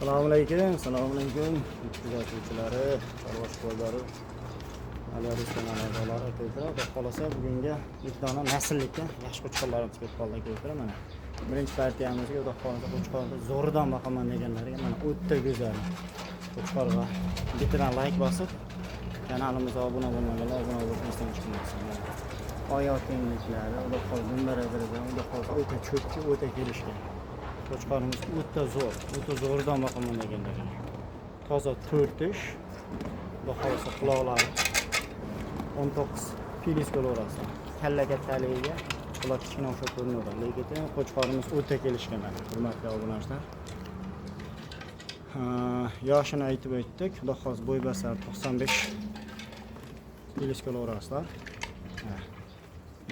Assalomu alaykum, kuzatuvchilari, parvoz qo'llari, Alarusdan a'zolari keltirib, qolsa bugunga ilk dona nasllikka yaxshi qo'chqorlarimiz kelib qoldi keltirib mana. Birinchi partiyamizga xudo qolsa qo'chqorni zo'ridan boqaman deganlarga mana o'ta go'zal qo'chqorga bittadan like bosib, kanalimizga obuna bo'lmaganlar obuna bo'lmasdan chiqmasin. Oyoq kengliklari, xudo qolsa dumbaragiridan, xudo qolsa o'ta cho'pchi, o'ta kelishgan. Qo'chqorimiz o'ta zo'ridan boqaman deganlarga. Toza 4 ish. Xudo qolsa quloqlari 19 pilis ko'rasiz. Kalla kattaligiga quloq kichkina o'xshab ko'rinadi. Lekin qo'chqorimiz o'ta kelishgan mana. Hurmatli obunachilar. Yoshini aytib o'tdik. Xudo xos bo'y basar 95 pilis ko'rasizlar.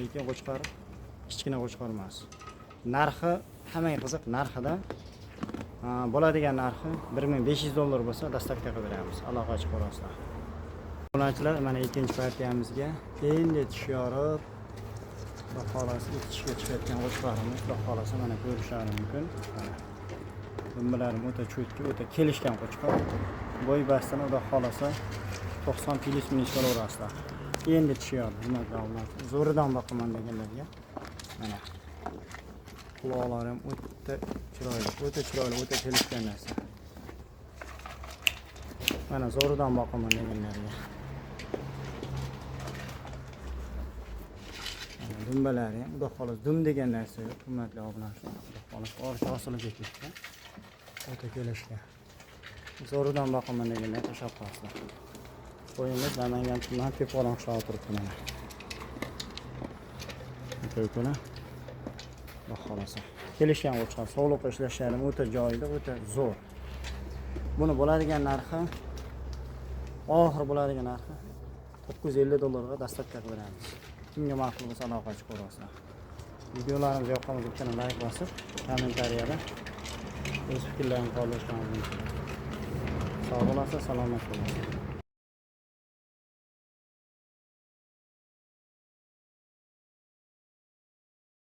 Lekin qo'chqor kichkina qo'chqor emas. Narxi hammaga qiziq, narxida bo'ladigan narxi $1500 bo'lsa dastavka qilib beramiz. Aloqachi qo'rasizlar. Obunachilar mana ikkinchi partiyamizga endi tish yorib, xudo xolasa ikkiga chiqayotgan qo'chqorimiz, xudo xolasa mana ko'rishlari mumkin. Dumbalarimiz o'ta cho'tki, o'ta kelishgan qo'chqor. Bo'y bastini xudo xolasa 90 pilis ko'rasizlar. Endi tish yorib, hurmatli obunachilar. Zo'ridan boqaman deganlarga mana quloqlari ham o'ta chiroyli, o'ta kelishgan narsa. Mana zo'ridan boqaman deganlarga. Mana dumbalari ham, xudo xolos dum degan narsa yo'q, hurmatli obunachilar. Xudo xolos orqa osilib ketgan. O'ta kelishgan. Zo'ridan boqaman deganlar tashlab qo'yasizlar. Qo'yingiz Namangan tuman Teparon qishlog'i turibdi mana. Ko'kuna. Xudo xolasa. Kelishgan qo'chqor, sog'liqqa ishlashlari o'ta joyida, o'ta zo'r. Buni bo'ladigan narxi, oxir bo'ladigan narxi $950 ga dastavka qilib beramiz. Kimga ma'qul bo'lsa aloqachi qo'rasizlar. Videolarimiz yoqqan bo'lsa like bosib, kommentariyada o'z fikrlaringizni qoldirishni mumkin. Sog' bo'lasiz, salomat bo'lasiz.